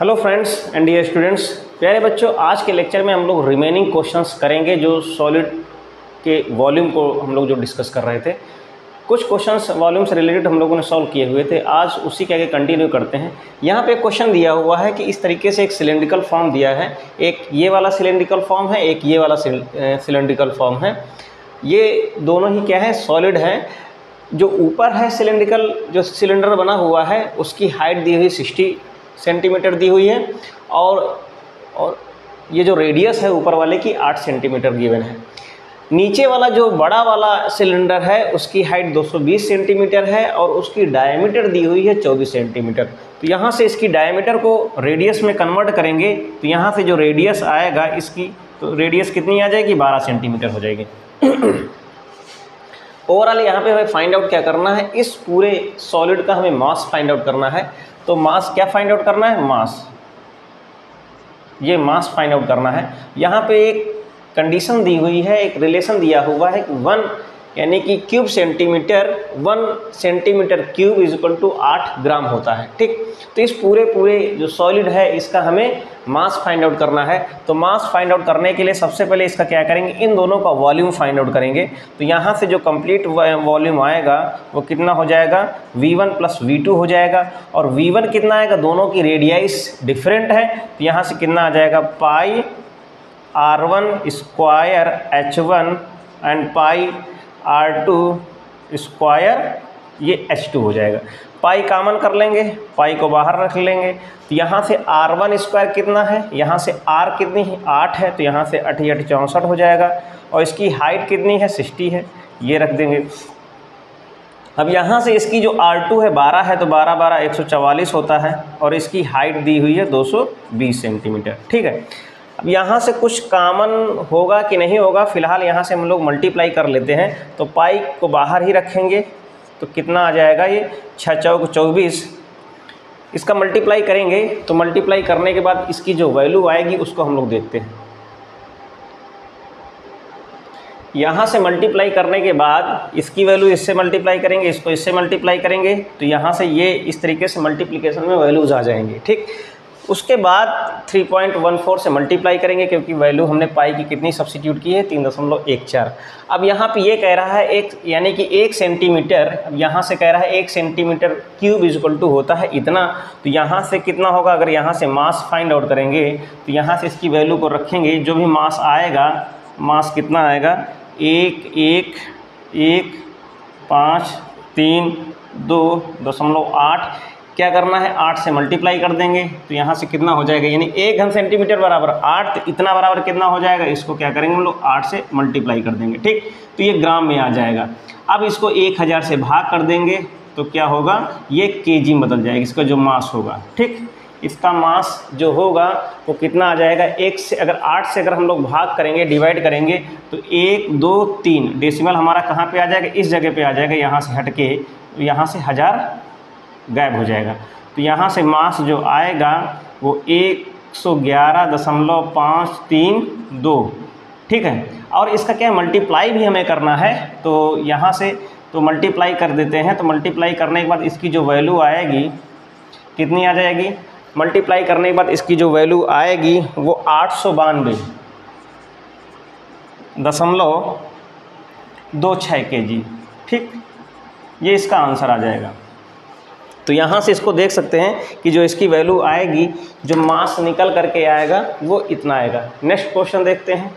Hello friends and dear students, प्यारे बच्चों, आज के लेक्चर में हम लोग रिमेनिंग क्वेश्चंस करेंगे जो सॉलिड के वॉल्यूम को हम लोग जो डिस्कस कर रहे थे। कुछ क्वेश्चंस वॉल्यूम से रिलेटेड हम लोगों ने सॉल्व किए हुए थे, आज उसी के आगे कंटिन्यू करते हैं। यहाँ पे क्वेश्चन दिया हुआ है कि इस तरीके से एक सिलेंड्रिकल फॉर्म दिया है, एक ये वाला सिलेंड्रिकल फॉर्म है, एक ये वाला सिलेंड्रिकल फॉर्म है। ये दोनों ही क्या है, सॉलिड है। जो ऊपर है सिलेंड्रिकल जो सिलेंडर बना हुआ है उसकी हाइट दी हुई 60 सेंटीमीटर दी हुई है और ये जो रेडियस है ऊपर वाले की 8 सेंटीमीटर गिवन है। नीचे वाला जो बड़ा वाला सिलेंडर है उसकी हाइट 220 सेंटीमीटर है और उसकी डायमीटर दी हुई है 24 सेंटीमीटर। तो यहाँ से इसकी डायमीटर को रेडियस में कन्वर्ट करेंगे तो यहाँ से जो रेडियस आएगा इसकी, तो रेडियस कितनी आ जाएगी, 12 सेंटीमीटर हो जाएगी। ओवरऑल यहाँ पे हमें फाइंड आउट क्या करना है, इस पूरे सॉलिड का हमें मास फाइंड आउट करना है। तो मास क्या फाइंड आउट करना है, मास, ये मास फाइंड आउट करना है। यहाँ पे एक कंडीशन दी हुई है, एक रिलेशन दिया हुआ है कि 1 यानी कि cube centimeter 1 centimeter cube is equal to 8 gram होता है। ठीक, तो इस पूरे जो सॉलिड है इसका हमें मास फाइंड आउट करना है। तो मास फाइंड आउट करने के लिए सबसे पहले इसका क्या करेंगे, इन दोनों का वॉल्यूम फाइंड आउट करेंगे। तो यहाँ से जो कंप्लीट वॉल्यूम आएगा वो कितना हो जाएगा, V1 प्लस V2 हो जाएगा। और V1 कितना आएगा, दोनों की रेडियस डिफरेंट है, तो यहाँ से कितना आ जाएगा, पाई R1 square H1 and pi R2 square ये H2 हो जाएगा। पाई कामन कर लेंगे, पाई को बाहर रख लेंगे। तो यहाँ से R1 स्क्वायर कितना है, यहाँ से R कितनी है, 8 है, तो यहाँ से 8 8 64 हो जाएगा। और इसकी हाइट कितनी है, 60 है, ये रख देंगे। अब यहाँ से इसकी जो R2 है 12 है, तो 12 12 144 होता है और इसकी हाइट दी हुई है 220 सेंटीमीटर। ठीक है, अब यहाँ से कुछ कामन होगा कि नहीं होगा, फिलहाल यहाँ से हम लोग मल्टीप्लाई कर लेते हैं। तो पाई को बाहर ही रखेंगे तो कितना आ जाएगा, ये 6 चौक 24। इसका मल्टीप्लाई करेंगे तो मल्टीप्लाई करने के बाद इसकी जो वैल्यू आएगी उसको हम लोग देखते हैं। यहाँ से मल्टीप्लाई करने के बाद इसकी वैल्यू इससे मल्टीप्लाई करेंगे, इसको इससे मल्टीप्लाई करेंगे, तो यहाँ से ये इस तरीके से मल्टीप्लिकेशन में वैल्यूज आ जाएंगे। ठीक, उसके बाद 3.14 से मल्टीप्लाई करेंगे क्योंकि वैल्यू हमने पाई की कितनी सब्स्टिट्यूट की है, 3.14। अब यहाँ पे ये कह रहा है एक यानी कि 1 सेंटीमीटर, अब यहाँ से कह रहा है 1 centimeter cube is equal to होता है इतना। तो यहाँ से कितना होगा, अगर यहाँ से मास फाइंड आउट करेंगे तो यहाँ से इसकी वैल्यू को रखेंगे, जो भी मास आएगा, मास कितना आएगा, 1 1 1 5 3 2.8। क्या करना है, 8 से मल्टीप्लाई कर देंगे तो यहाँ से कितना हो जाएगा, यानी 1 घन सेंटीमीटर बराबर 8, तो इतना बराबर कितना हो जाएगा, इसको क्या करेंगे हम लोग 8 से मल्टीप्लाई कर देंगे। ठीक, तो ये ग्राम में आ जाएगा। अब इसको 1000 से भाग कर देंगे तो क्या होगा, ये केजी में बदल जाएगा, इसका जो मास होगा। ठीक, इसका मास जो होगा वो कितना आ जाएगा, 1 से अगर 8 से अगर हम लोग भाग करेंगे, डिवाइड करेंगे तो 1 2 3 डेसिमल हमारा कहाँ पे आ जाएगा, इस जगह पे आ जाएगा। यहाँ से हट के यहाँ से 1000 गायब हो जाएगा। तो यहाँ से मास जो आएगा वो 111.532। ठीक है, और इसका क्या मल्टीप्लाई भी हमें करना है, तो यहाँ से तो मल्टीप्लाई कर देते हैं। तो मल्टीप्लाई करने के बाद इसकी जो वैल्यू आएगी कितनी आ जाएगी, मल्टीप्लाई करने के बाद इसकी जो वैल्यू आएगी वो 892.26 kg। ठीक, ये इसका आंसर आ जाएगा। तो यहाँ से इसको देख सकते हैं कि जो इसकी वैल्यू आएगी, जो मास निकल करके आएगा वो इतना आएगा। नेक्स्ट क्वेश्चन देखते हैं।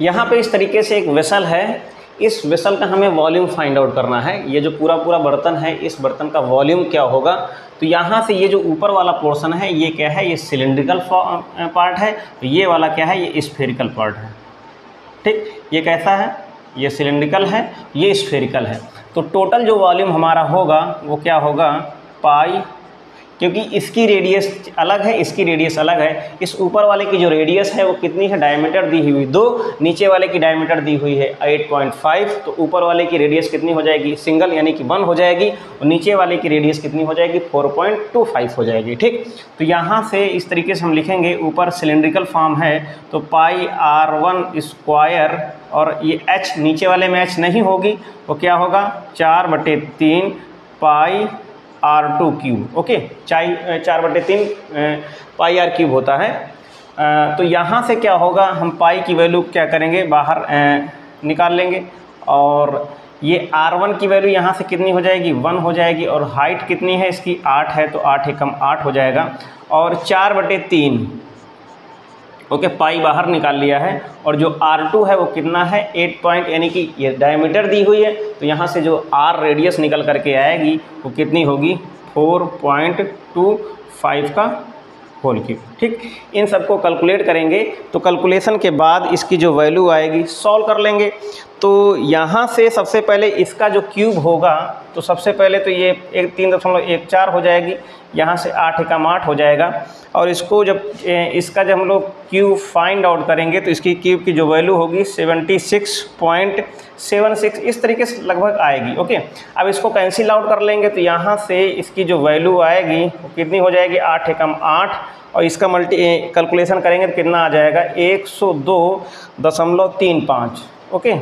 यहाँ पे इस तरीके से एक वेसल है, इस वेसल का हमें वॉल्यूम फाइंड आउट करना है। ये जो पूरा बर्तन है, इस बर्तन का वॉल्यूम क्या होगा। तो यहाँ से ये जो ऊपर वाला पोर्शन है ये क्या है, ये सिलेंड्रिकल पार्ट है, तो ये वाला क्या है, ये स्फेरिकल पार्ट है। ठीक, ये कैसा है, ये सिलेंड्रिकल है, ये स्फेरिकल है। तो टोटल जो वॉल्यूम हमारा होगा वो क्या होगा, पाई क्योंकि इसकी रेडियस अलग है, इसकी रेडियस अलग है। इस ऊपर वाले की जो रेडियस है वो कितनी है, डायमीटर दी हुई 2, नीचे वाले की डायमीटर दी हुई है 8.5, तो ऊपर वाले की रेडियस कितनी हो जाएगी, सिंगल यानी कि 1 हो जाएगी, और नीचे वाले की रेडियस कितनी हो जाएगी, 4.25 हो जाएगी। ठीक, तो यहाँ से इस तरीके से हम लिखेंगे, ऊपर सिलेंड्रिकल फॉर्म है तो पाई r1 स्क्वायर, और ये h नीचे वाले में h नहीं होगी, वो क्या होगा 4/3 पाई r2 क्यूब। ओके, 4/3 पाई r क्यूब होता है। तो यहाँ से क्या होगा, हम पाई की वैल्यू क्या करेंगे, बाहर निकाल लेंगे, और ये r1 की वैल्यू यहाँ से कितनी हो जाएगी, 1 हो जाएगी, और हाइट कितनी है इसकी 8 है, तो 8 एकम 8 हो जाएगा, और 4/3 ओके, पाई बाहर निकाल लिया है, और जो r2 है वो कितना है 8 पॉइंट, यानी कि ये डायमीटर दी हुई है, तो यहाँ से जो r रेडियस निकल करके आएगी वो कितनी होगी 4.25 का होल क्यूब। ठीक, इन सबको कैलकुलेट करेंगे, तो कैलकुलेशन के बाद इसकी जो वैल्यू आएगी सॉल्व कर लेंगे। तो यहाँ से सबसे पहले इसका जो क्यूब होगा, तो सबसे पहले तो ये 3.14 हो जाएगी, यहाँ से 8 एकम 8 हो जाएगा, और इसको जब इसका जब हम लोग क्यूब फाइंड आउट करेंगे तो इसकी क्यूब की जो वैल्यू होगी 76.76 इस तरीके से लगभग आएगी। ओके, अब इसको कैंसिल आउट कर लेंगे, तो यहाँ से इसकी जो वैल्यू आएगी वो कितनी हो जाएगी 8 एकम 8, और इसका कैलकुलेशन करेंगे तो कितना आ जाएगा 102.35। ओके,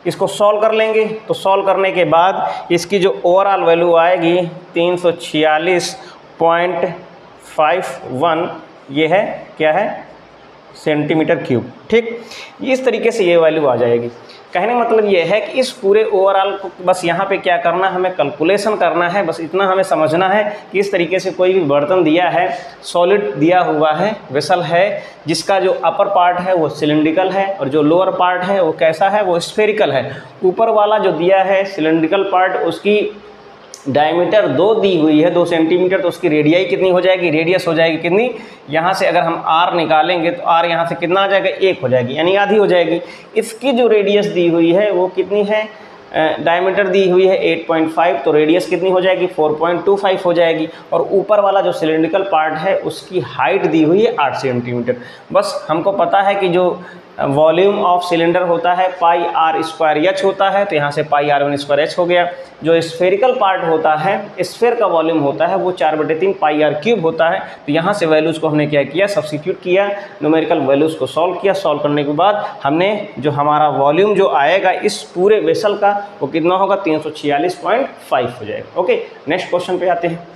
इसको सॉल्व कर लेंगे, तो सॉल्व करने के बाद इसकी जो ओवरऑल वैल्यू आएगी 346.51, ये है क्या है सेंटीमीटर क्यूब। ठीक, इस तरीके से ये वैल्यू आ जाएगी। कहने का मतलब ये है कि इस पूरे ओवरऑल को बस यहाँ पे क्या करना है, हमें कैलकुलेशन करना है, बस इतना हमें समझना है कि इस तरीके से कोई भी बर्तन दिया है, सॉलिड दिया हुआ है, वेसल है, जिसका जो अपर पार्ट है वो सिलिंड्रिकल है, और जो लोअर पार्ट है वो कैसा है, वो स्फेरिकल है। ऊपर वाला जो दिया है सिलिंड्रिकल पार्ट, उसकी डायमीटर 2 दी हुई है 2 सेंटीमीटर, तो उसकी रेडियाई कितनी हो जाएगी, रेडियस हो जाएगी कितनी, यहाँ से अगर हम r निकालेंगे तो r यहाँ से कितना आ जाएगा 1 हो जाएगी, यानी आधी हो जाएगी। इसकी जो रेडियस दी हुई है वो कितनी है, डायमीटर दी हुई है 8.5, तो रेडियस कितनी हो जाएगी 4.25 हो जाएगी, और ऊपर वाला जो सिलिंड्रिकल पार्ट है उसकी हाइट दी हुई है 8 सेंटीमीटर। बस हमको पता है कि जो वॉल्यूम ऑफ सिलेंडर होता है पाई r स्क्वायर एच होता है, तो यहाँ से पाई r1 स्क्वायर एच हो गया। जो स्फेरिकल पार्ट होता है, स्फेयर का वॉल्यूम होता है वो 4/3 पाई r क्यूब होता है। तो यहाँ से वैल्यूज़ को हमने क्या किया, सब्स्टिट्यूट किया, न्यूमेरिकल वैल्यूज़ को सॉल्व किया। सॉल्व करने के बाद हमने जो हमारा वॉल्यूम जो आएगा इस पूरे वेसल का वो कितना होगा 346.5 हो जाएगा। ओके, नेक्स्ट क्वेश्चन पे आते हैं।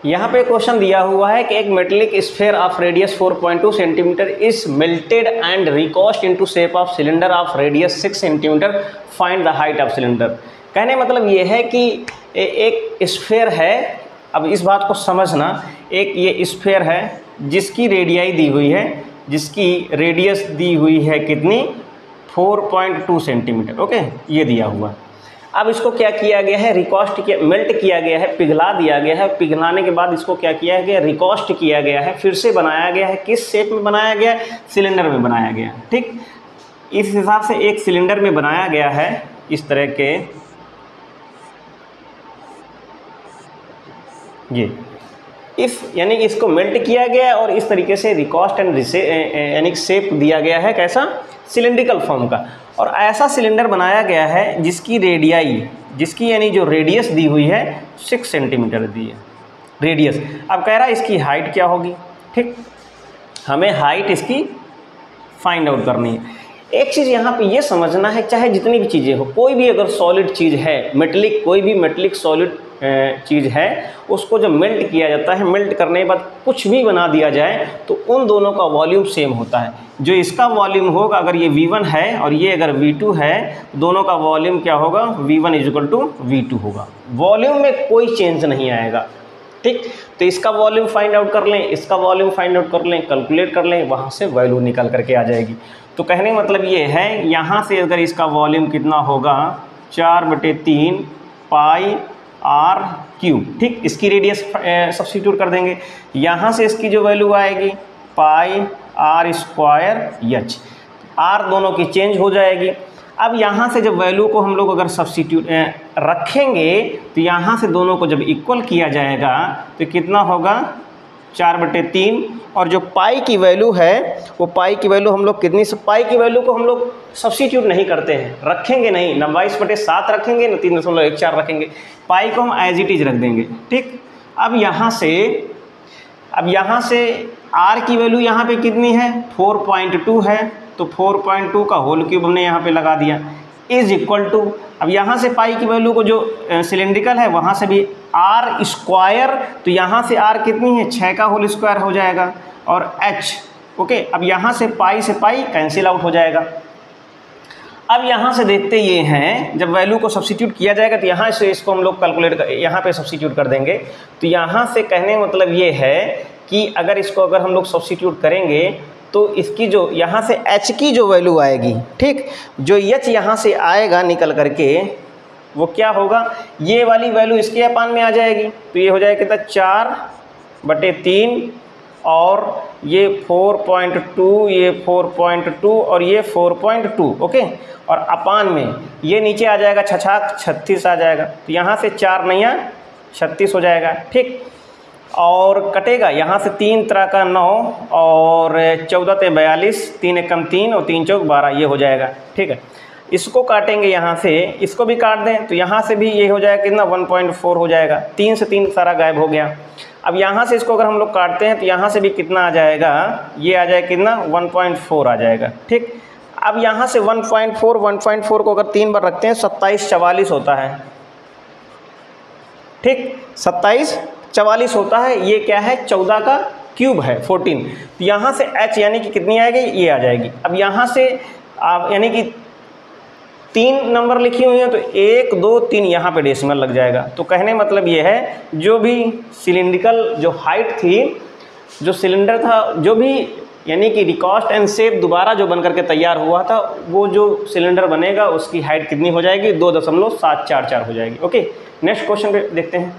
यहाँ पे क्वेश्चन दिया हुआ है कि एक metallic sphere of radius 4.2 centimetre is melted and recast into shape of cylinder of radius 6 centimetre, find the height of cylinder. कहने मतलब ये है कि एक स्फेयर है, अब इस बात को समझना, एक ये स्फेयर है जिसकी रेडियाई दी हुई है, जिसकी रेडियस दी हुई है कितनी 4.2 सेंटीमीटर। ओके, ये दिया हुआ। अब इसको क्या किया गया है, रिकॉस्ट किया, मेल्ट किया गया है, पिघला दिया गया है। पिघलाने के बाद इसको क्या किया गया, रिकॉस्ट किया गया है, फिर से बनाया गया है। किस शेप में बनाया गया है, सिलेंडर में बनाया गया है। ठीक, इस हिसाब से एक सिलेंडर में बनाया गया है इस तरह के, ये इस यानी कि इसको मेल्ट किया गया है और इस तरीके से रिकॉस्ट एंड यानी शेप दिया गया है, कैसा सिलिंड्रिकल फॉर्म का। और ऐसा सिलेंडर बनाया गया है जिसकी रेडियाई, जिसकी यानी जो रेडियस दी हुई है 6 सेंटीमीटर दी है रेडियस। अब कह रहा है इसकी हाइट क्या होगी। ठीक, हमें हाइट इसकी फाइंड आउट करनी है। एक चीज़ यहाँ पे ये समझना है, चाहे जितनी भी चीज़ें हो, कोई भी अगर सॉलिड चीज़ है, मेटलिक, कोई भी मेटलिक सॉलिड चीज़ है, उसको जब मेल्ट किया जाता है, मेल्ट करने के बाद कुछ भी बना दिया जाए तो उन दोनों का वॉल्यूम सेम होता है। जो इसका वॉल्यूम होगा, अगर ये V1 है और ये अगर V2 है, दोनों का वॉल्यूम क्या होगा, V1 = V2 होगा। वॉल्यूम में कोई चेंज नहीं आएगा। ठीक, तो इसका वॉल्यूम फाइंड आउट कर लें, इसका वॉल्यूम फाइंड आउट कर लें, कैलकुलेट कर लें, वहाँ से वैल्यू निकल करके आ जाएगी। तो कहने का मतलब ये है, यहाँ से अगर इसका वॉल्यूम कितना होगा 4/3 पाई r क्यूब। ठीक, इसकी रेडियस सब्स्टिट्यूट कर देंगे, यहाँ से इसकी जो वैल्यू आएगी पाई r² h, r दोनों की चेंज हो जाएगी। अब यहाँ से जब वैल्यू को हम लोग अगर सब्स्टिट्यूट रखेंगे तो यहाँ से दोनों को जब इक्वल किया जाएगा तो कितना होगा 4/3, और जो पाई की वैल्यू है वो पाई की वैल्यू हम लोग कितनी, पाई की वैल्यू को हम लोग सब्स्टिट्यूट नहीं करते हैं, रखेंगे नहीं, ना 22/7 रखेंगे ना 3.14 रखेंगे, पाई को हम एज इट इज रख देंगे। ठीक, अब यहाँ से आर की वैल्यू यहाँ पे कितनी है 4.2 है, तो 4.2 का होल क्यूब हमने यहाँ पे लगा दिया इज इक्वल टू, अब यहाँ से पाई की वैल्यू को जो सिलेंड्रिकल है वहाँ से भी आर स्क्वायर, तो यहाँ से आर कितनी है 6 का होल स्क्वायर हो जाएगा, और एच ओके। अब यहाँ से पाई कैंसिल आउट हो जाएगा। अब यहाँ से देखते ये हैं जब वैल्यू को सब्स्टिट्यूट किया जाएगा तो यहाँ से इसको हम लोग कैलकुलेट यहाँ पे सब्स्टिट्यूट कर देंगे, तो यहाँ से कहने का मतलब ये है कि अगर हम लोग सब्स्टिट्यूट करेंगे तो इसकी जो यहाँ से h की जो वैल्यू आएगी, ठीक, जो h यहाँ से आएगा निकल करके वो क्या होगा, ये वाली वैल्यू इसके अपान में आ जाएगी, तो ये हो जाएगा कितना 4/3 और ये 4.2, ये 4.2 और ये 4.2 ओके, और अपान में ये नीचे आ जाएगा 36 आ जाएगा, तो यहाँ से 4 नया 36 हो जाएगा। ठीक, और कटेगा यहाँ से 3 तरह का 9 और 14 ते 42, 3 एकम 3 और 3 चौक 12, ये हो जाएगा। ठीक है, इसको काटेंगे यहाँ से, इसको भी काट दें तो यहाँ से भी ये हो जाएगा कितना 1.4 हो जाएगा, 3 से 3 सारा गायब हो गया। अब यहाँ से इसको अगर हम लोग काटते हैं तो यहाँ से भी कितना आ जाएगा, ये आ जाएगा कितना 1.4 आ जाएगा। ठीक, अब यहाँ से 1.4 को अगर 3 बार रखते हैं 27/44 होता है। ठीक, 27/44 होता है, ये क्या है 14 का क्यूब है 14, तो यहाँ से h यानी कि कितनी आएगी, ये आ जाएगी। अब यहाँ से आप यानी कि 3 नंबर लिखी हुई हैं तो 1 2 3 यहाँ पे डेसिमल लग जाएगा, तो कहने मतलब ये है जो भी सिलिंड्रिकल जो हाइट थी, जो सिलेंडर था, जो भी यानी कि रिकास्ट एंड शेप दोबारा जो बन करके तैयार हुआ था, वो जो सिलेंडर बनेगा उसकी हाइट कितनी हो जाएगी 2.744 हो जाएगी। ओके, नेक्स्ट क्वेश्चन पे देखते हैं।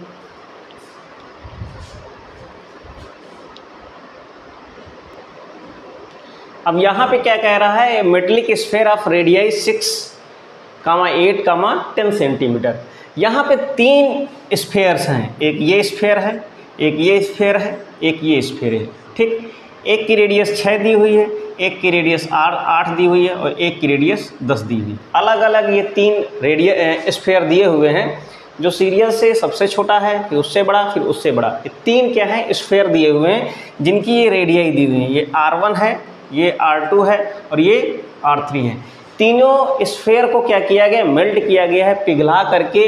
अब यहाँ पे क्या कह रहा है, metallic sphere of radii 6,8,10 centimetre. यहाँ पे 3 स्फेयर्स हैं, एक ये स्फेयर है, एक ये स्फेयर है, एक ये स्फेयर है। ठीक, एक की रेडियस 6 दी हुई है, एक की रेडियस 8 दी हुई है और एक की रेडियस 10 दी हुई। अलग अलग ये 3 स्फेयर दिए हुए हैं, जो सीरियल से सबसे छोटा है, फिर उससे बड़ा, फिर उससे बड़ा। ये 3 क्या है स्फेयर दिए हुए हैं जिनकी ये रेडियाई दी हुई है, ये R1 है, ये R2 है और ये R3 है। तीनों स्फेयर को क्या किया गया, मेल्ट किया गया है, पिघला करके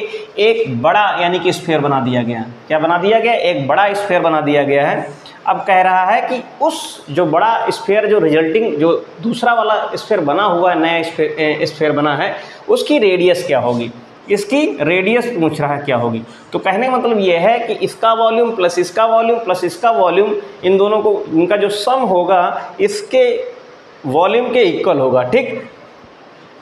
एक बड़ा यानी कि स्फेयर बना दिया गया। क्या बना दिया गया, एक बड़ा स्फेयर बना दिया गया है। अब कह रहा है कि उस जो बड़ा स्फेयर जो रिजल्टिंग जो दूसरा वाला स्फेयर बना हुआ है, नया स्फेयर बना है, उसकी रेडियस क्या होगी, इसकी रेडियस पूछ रहा है क्या होगी। तो कहने का मतलब ये है कि इसका वॉल्यूम प्लस इसका वॉल्यूम प्लस इसका वॉल्यूम, इन दोनों को इनका जो सम होगा इसके वॉल्यूम के इक्वल होगा। ठीक,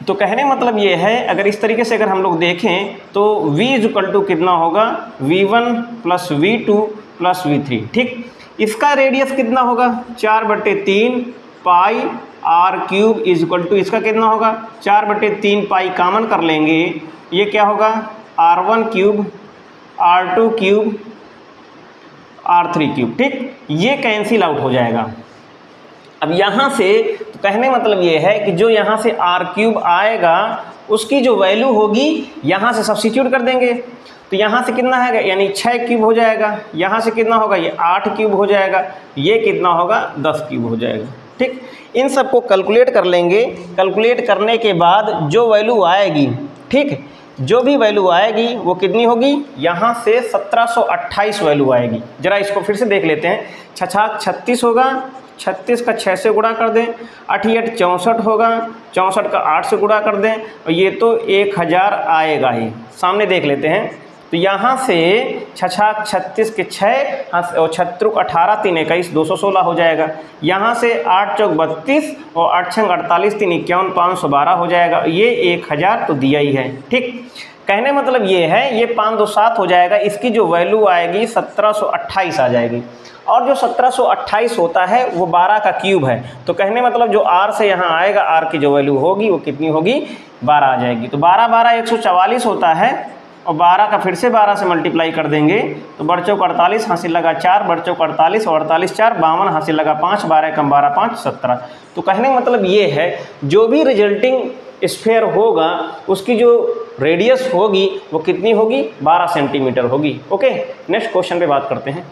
तो कहने मतलब ये है, अगर इस तरीके से अगर हम लोग देखें तो V = कितना होगा, V1 + V2 + V3। ठीक, इसका रेडियस कितना होगा 4/3 पाई r³ = इसका कितना होगा 4/3 पाई, कॉमन कर लेंगे, ये क्या होगा r1³ r2³ r3³। ठीक, ये कैंसिल आउट हो जाएगा। अब यहाँ से तो कहने मतलब ये है कि जो यहाँ से r³ आएगा उसकी जो वैल्यू होगी यहाँ से सब्स्टिट्यूट कर देंगे, तो यहाँ से कितना है यानी 6³ हो जाएगा, यहाँ से कितना होगा ये 8³ हो जाएगा, ये कितना होगा 10³ हो जाएगा। ठीक, इन सब को कैलकुलेट कर लेंगे। कैलकुलेट करने के बाद जो वैल्यू आएगी, ठीक, जो भी वैल्यू आएगी वो कितनी होगी, यहाँ से 1728 वैल्यू आएगी। ज़रा इसको फिर से देख लेते हैं। 6 36 होगा, 36 का 6 से गुणा कर दें, 8 64 होगा, 64 का 8 से गुणा कर दें, और ये तो 1000 आएगा ही। सामने देख लेते हैं, तो यहाँ से 6 36 के 6 और 6 18 3 21 216 हो जाएगा। यहाँ से 8 चौक 32 और 8 छंग 48 3 51 512 हो जाएगा। ये 1000 तो दिया ही है। ठीक, कहने मतलब ये है, ये 5 2 7 हो जाएगा, इसकी जो वैल्यू आएगी 1728 आ जाएगी। और जो 1728 होता है वो 12 का क्यूब है, तो कहने मतलब जो r से यहाँ आएगा, r की जो वैल्यू होगी वो कितनी होगी, 12 आ जाएगी। तो 12 12 144 होता है, और 12 का फिर से 12 से मल्टीप्लाई कर देंगे तो बढ़ चौक 48, हासिल लगा 4, बढ़ चौक 48 और 48 4 52, हासिल लगा 5, 12 कम 12 5 17। तो कहने का मतलब ये है, जो भी रिजल्टिंग स्फीयर होगा उसकी जो रेडियस होगी वो कितनी होगी, 12 सेंटीमीटर होगी। ओके, नेक्स्ट क्वेश्चन पे बात करते हैं।